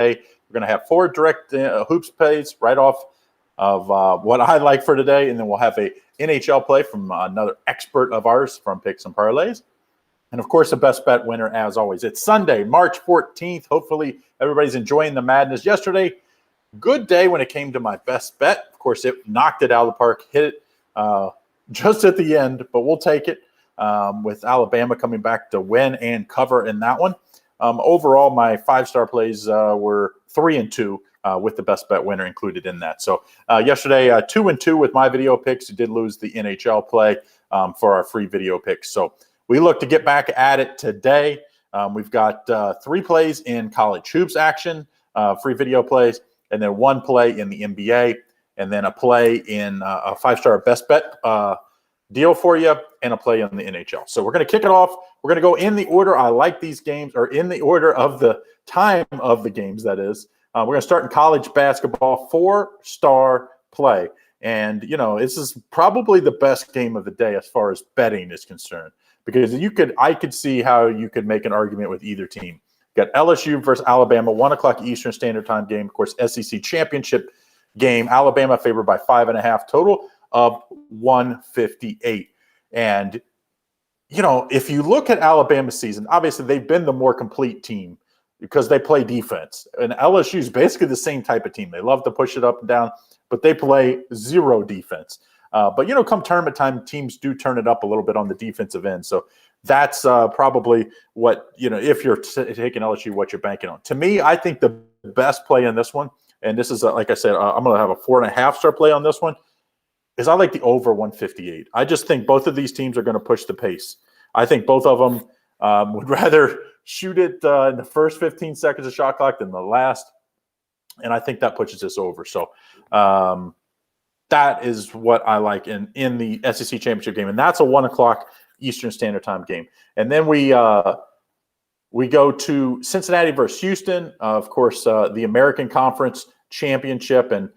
We're going to have 4 direct hoops plays right off of what I like for today, and then we'll have a NHL play from another expert of ours from Picks and Parlays. And, of course, the best bet winner, as always. It's Sunday, March 14th. Hopefully everybody's enjoying the madness. Yesterday, good day when it came to my best bet. Of course, it knocked it out of the park, hit it just at the end, but we'll take it with Alabama coming back to win and cover in that one. Overall, my 5-star plays were 3-2 with the best bet winner included in that. So yesterday, 2-2 with my video picks. We did lose the NHL play for our free video picks. So we look to get back at it today. We've got 3 plays in college hoops action, free video plays, and then 1 play in the NBA, and then a play in a 5-star best bet deal for you, and a play on the NHL. So we're going to kick it off. We're going to go in the order I like these games, or in the order of the time of the games, that is. We're going to start in college basketball, 4-star play. And, you know, this is probably the best game of the day as far as betting is concerned, because I could see how you could make an argument with either team. You got LSU versus Alabama, 1 o'clock Eastern Standard Time game. Of course, SEC championship game. Alabama favored by 5.5, total of 158. And, you know, if you look at Alabama's season, obviously they've been the more complete team because they play defense. And LSU is basically the same type of team. They love to push it up and down, but they play zero defense. But, you know, come tournament time, teams do turn it up a little bit on the defensive end. So that's probably what, you know, if you're taking LSU, what you're banking on. To me, I think the best play in this one, and this is, like I said, I'm going to have a 4.5-star play on this one, is I like the over 158. I just think both of these teams are going to push the pace. I think both of them would rather shoot it in the first 15 seconds of shot clock than the last, and I think that pushes this over. So that is what I like in the SEC championship game, and that's a 1 o'clock Eastern Standard Time game. And then we go to Cincinnati versus Houston, of course, the American Conference Championship, and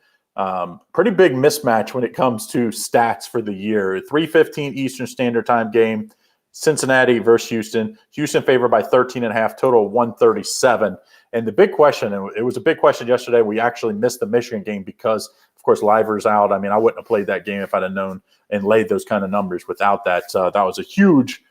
pretty big mismatch when it comes to stats for the year. 3:15 Eastern Standard Time game, Cincinnati versus Houston. Houston favored by 13.5, total 137. And the big question, and it was a big question yesterday, we actually missed the Michigan game because, of course, Liver's out. I mean, I wouldn't have played that game if I'd have known and laid those kind of numbers without that. That was a huge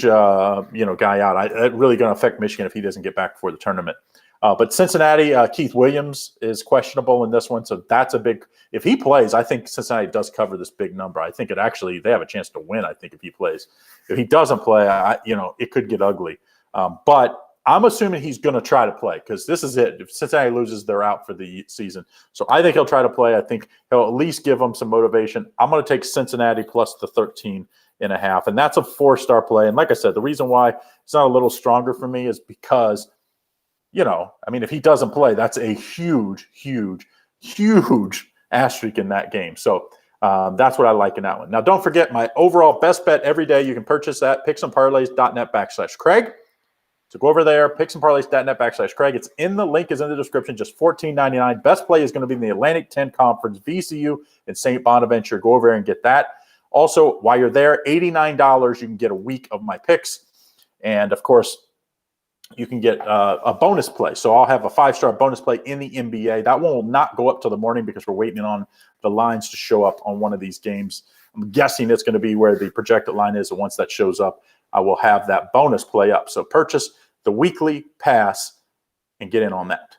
guy out. It's really going to affect Michigan if he doesn't get back before the tournament. But Cincinnati, Keith Williams is questionable in this one, so that's a big. If he plays, I think Cincinnati does cover this big number. I think they have a chance to win. I think if he plays, if he doesn't play, it could get ugly. But I'm assuming he's going to try to play because this is it. If Cincinnati loses, they're out for the season. So I think he'll try to play. I think he'll at least give them some motivation. I'm going to take Cincinnati plus the 13.5, and that's a 4-star play. And like I said, the reason why it's not a little stronger for me is because, you know, I mean, if he doesn't play, that's a huge asterisk in that game. So that's what I like in that one. Now, don't forget my overall best bet every day. You can purchase that, picksandparlays.net/Craig. So go over there, picksandparlays.net/Craig. It's in the link is in the description, just $14.99. Best play is going to be in the Atlantic 10 Conference, VCU and St. Bonaventure. Go over there and get that. Also, while you're there, $89, you can get a week of my picks. And, of course, you can get a bonus play. So I'll have a 5-star bonus play in the NBA. That one will not go up till the morning because we're waiting on the lines to show up on one of these games. I'm guessing it's going to be where the projected line is. And once that shows up, I will have that bonus play up. So purchase the weekly pass and get in on that.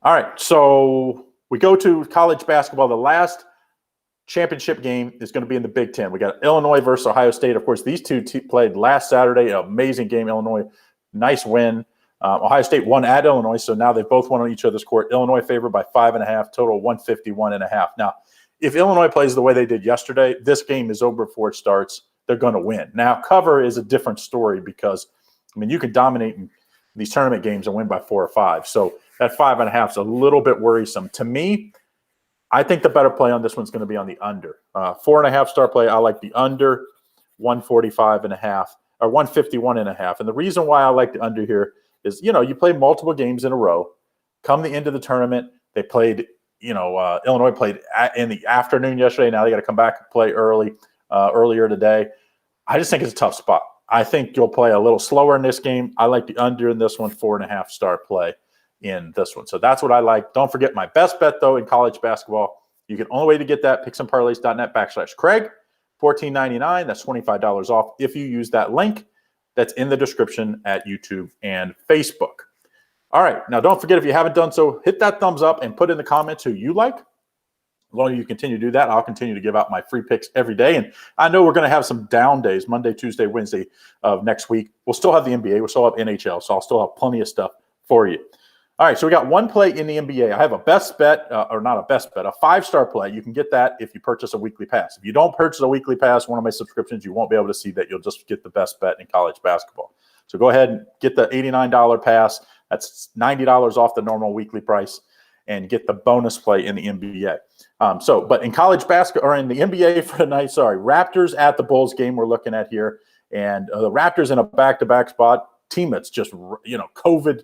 All right, so we go to college basketball. The last championship game is going to be in the Big Ten. We got Illinois versus Ohio State. Of course, these two played last Saturday. An amazing game. Illinois, nice win. Ohio State won at Illinois, so now they both won on each other's court. Illinois favored by 5.5, total 151.5. Now, if Illinois plays the way they did yesterday, this game is over before it starts. They're going to win. Now, cover is a different story because, I mean, you can dominate in these tournament games and win by 4 or 5. So that 5.5 is a little bit worrisome. To me, I think the better play on this one's going to be on the under. 4.5-star play, I like the under 145.5 or 151.5. And the reason why I like the under here is, you know, you play multiple games in a row. Come the end of the tournament, they played, Illinois played in the afternoon yesterday. Now they got to come back and play earlier today. I just think it's a tough spot. I think you'll play a little slower in this game. I like the under in this one, 4.5 star play in this one. So that's what I like. Don't forget my best bet, though, in college basketball. You can only way to get that, picksandparlays.net/Craig, $14.99. That's $25 off if you use that link that's in the description at YouTube and Facebook. All right. Now, don't forget, if you haven't done so, hit that thumbs up and put in the comments who you like. As long as you continue to do that, I'll continue to give out my free picks every day. And I know we're going to have some down days, Monday, Tuesday, Wednesday of next week. We'll still have the NBA. We'll still have NHL. So I'll still have plenty of stuff for you. All right, so we got one play in the NBA. I have a best bet, or not a best bet, a 5-star play. You can get that if you purchase a weekly pass. If you don't purchase a weekly pass, one of my subscriptions, you won't be able to see that. You'll just get the best bet in college basketball. So go ahead and get the $89 pass. That's $90 off the normal weekly price, and get the bonus play in the NBA. But in college basketball, or in the NBA for tonight, Raptors at the Bulls game we're looking at here. And the Raptors in a back-to-back spot. Team that's just, COVID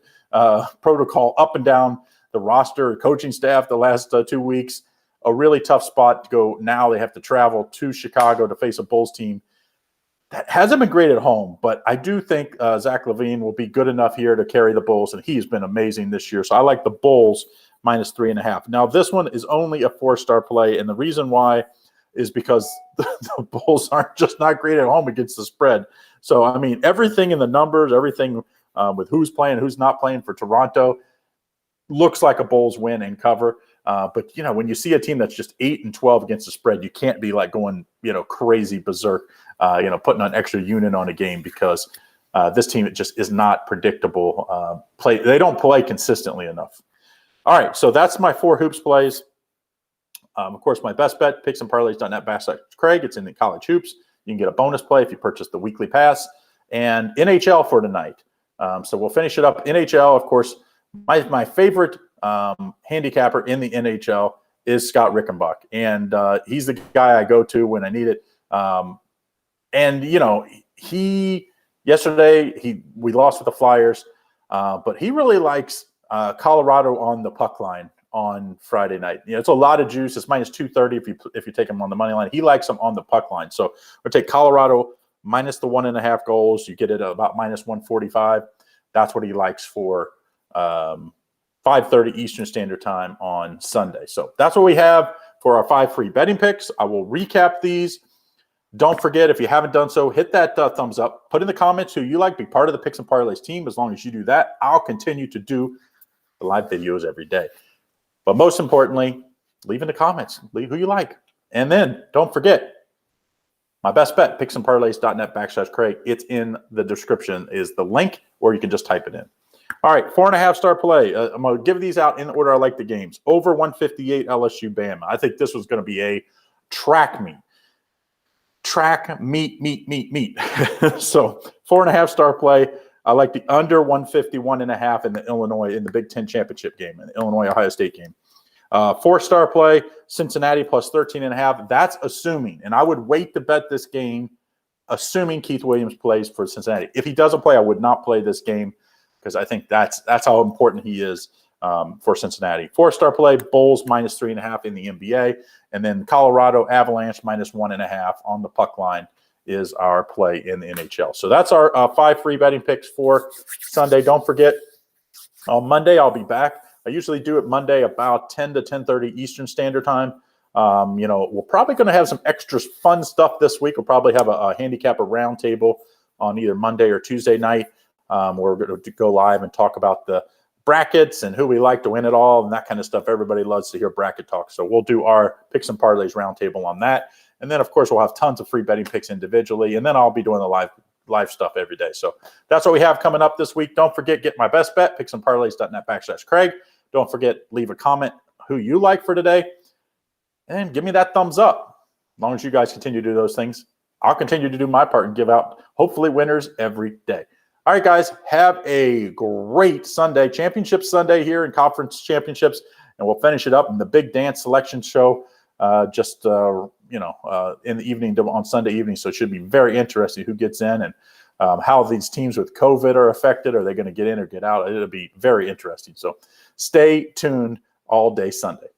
protocol up and down the roster, coaching staff the last 2 weeks. A really tough spot to go now. They have to travel to Chicago to face a Bulls team that hasn't been great at home. But I do think Zach LaVine will be good enough here to carry the Bulls, and he's been amazing this year. So I like the Bulls -3.5. Now, this one is only a 4-star play, and the reason why is because the Bulls aren't just not great at home against the spread. So, I mean, everything in the numbers, everything with who's playing, who's not playing for Toronto, looks like a Bulls win and cover. But, when you see a team that's just 8-12 against the spread, you can't be like going, crazy berserk, putting an extra unit on a game, because this team, it just is not predictable. They don't play consistently enough. All right, so that's my 4 hoops plays. Of course, my best bet, picksandparlays.net/Craig. It's in the college hoops. You can get a bonus play if you purchase the weekly pass. And NHL for tonight. So we'll finish it up. NHL, of course, my favorite handicapper in the NHL is Scott Rickenbach. And he's the guy I go to when I need it. Yesterday we lost with the Flyers, but he really likes Colorado on the puck line on Friday night. It's a lot of juice. It's -230 if you take him on the money line. He likes them on the puck line. So we'll take Colorado minus the 1.5 goals. You get it at about -145. That's what he likes for 5:30 Eastern Standard Time on Sunday. So that's what we have for our 5 free betting picks. I will recap these. Don't forget, if you haven't done so, hit that thumbs up. Put in the comments who you like. Be part of the Picks and Parlays team. As long as you do that, I'll continue to do the live videos every day. But most importantly, leave in the comments. Leave who you like. And then don't forget, my best bet, picksandparlays.net/Craig. It's in the description is the link, or you can just type it in. All right, 4.5-star play. I'm going to give these out in the order I like the games. Over 158 LSU Bama. I think this was going to be a track meet. So 4.5-star play. I like the under 151.5 in the Illinois in the Big Ten championship game, in the Illinois-Ohio State game. 4-star play, Cincinnati plus 13.5. That's assuming, and I would wait to bet this game, assuming Keith Williams plays for Cincinnati. If he doesn't play, I would not play this game, because I think that's how important he is for Cincinnati. 4-star play, Bulls -3.5 in the NBA, and then Colorado Avalanche -1.5 on the puck line is our play in the NHL. So that's our 5 free betting picks for Sunday. Don't forget, on Monday I'll be back. I usually do it Monday about 10 to 10:30 Eastern Standard Time. We're probably going to have some extra fun stuff this week. We'll probably have a handicapper roundtable on either Monday or Tuesday night. We're going to go live and talk about the brackets and who we like to win it all and that kind of stuff. Everybody loves to hear bracket talk. So we'll do our Picks and Parlays roundtable on that. And then, of course, we'll have tons of free betting picks individually. And then I'll be doing the live stuff every day. So that's what we have coming up this week. Don't forget, get my best bet, picksandparlays.net/Craig. Don't forget, leave a comment who you like for today. And give me that thumbs up. As long as you guys continue to do those things, I'll continue to do my part and give out, hopefully, winners every day. All right, guys, have a great Sunday. Championship Sunday here in conference championships. And we'll finish it up in the big dance selection show in the evening on Sunday evening. So it should be very interesting who gets in and how these teams with COVID are affected. Are they going to get in or get out? It'll be very interesting. So stay tuned all day Sunday.